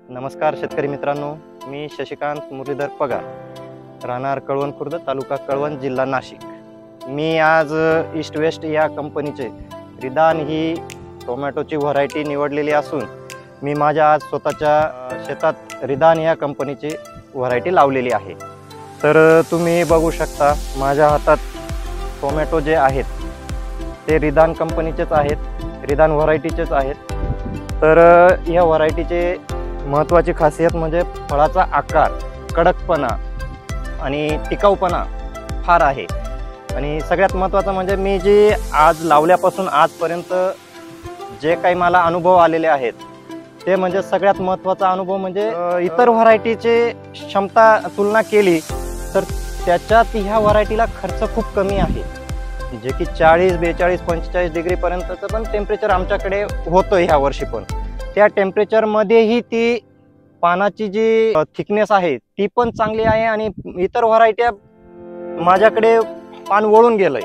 नमस्कार शेतकरी मित्रांनो, मी शशिकांत मुरलीधर पगार, राहणार कळवण खुर्द, तालुका कळवण, जिल्हा नाशिक। मी आज ईस्ट वेस्ट या कंपनीचे रिदान ही टोमॅटोची व्हरायटी निवडलेली असून मी माझ्या आज स्वतःच्या शेतात रिदान या कंपनीची व्हरायटी लावलेली आहे। तर तुम्ही बघू शकता माझ्या हातात टोमॅटो जे आहेत ते रिदान कंपनीचेच आहेत, रिदान व्हरायटीचेच आहेत। तर या व्हरायटीचे महत्त्वाची खासियत म्हणजे फळाचा आकार, कडकपणा आणि टिकाऊपणा फार आहे। आणि सगळ्यात महत्त्वाचं म्हणजे मी जी आज लावल्यापासून आजपर्यंत जे काही मला अनुभव आलेले आहेत ते म्हणजे सगळ्यात महत्त्वाचा अनुभव म्हणजे इतर व्हरायटीचे क्षमता तुलना केली तर त्याच्यात ह्या व्हरायटीला खर्च खूप कमी आहे, जे की 40, 42, 45 डिग्री पर्यंतचं पण टेम्परेचर आमच्याकडे होतं ह्या वर्षी। पण त्या टेम्परेचरमध्येही ती पानाची जी थिकनेस आहे ती पण चांगली आहे आणि इतर व्हरायट्या माझ्याकडे पान वळून गेलंय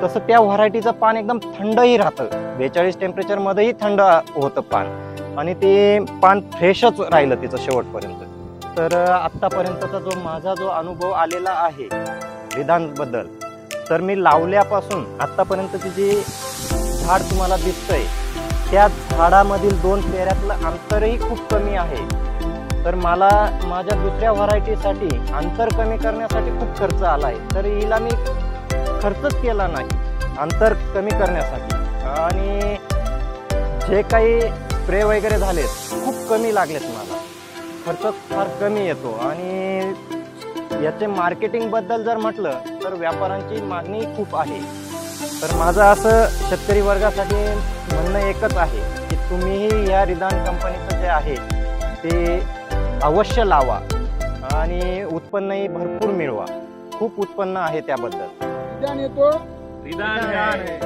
तसं त्या व्हरायटीचं पान एकदम थंडही राहतं, 42 टेम्परेचरमध्येही थंड होतं पान आणि ते पान फ्रेशच राहिलं तिचं शेवटपर्यंत। तर आत्तापर्यंतचा जो माझा अनुभव आलेला आहे रिदानबद्दल, तर मी लावल्यापासून आत्तापर्यंतची जी झाड तुम्हाला दिसतंय त्या झाडामधील 2 पेऱ्यातलं अंतरही खूप कमी आहे। तर मला माझ्या दुसऱ्या व्हरायटीसाठी अंतर कमी करण्यासाठी खूप खर्च आला आहे, तर हिला मी खर्चच केला नाही अंतर कमी करण्यासाठी। आणि जे काही स्प्रे वगैरे झालेत खूप कमी लागलेत, मला खर्च फार कमी येतो। आणि याचे मार्केटिंगबद्दल जर म्हटलं तर व्यापाऱ्यांची मागणी खूप आहे। तर माझं असं शेतकरी वर्गासाठी म्हणणं एकच आहे की तुम्हीही या रिदान कंपनीचं जे आहे ते अवश्य लावा आणि उत्पन्नही भरपूर मिळवा, खूप उत्पन्न आहे त्याबद्दल। रिदान येतो, रिदान है।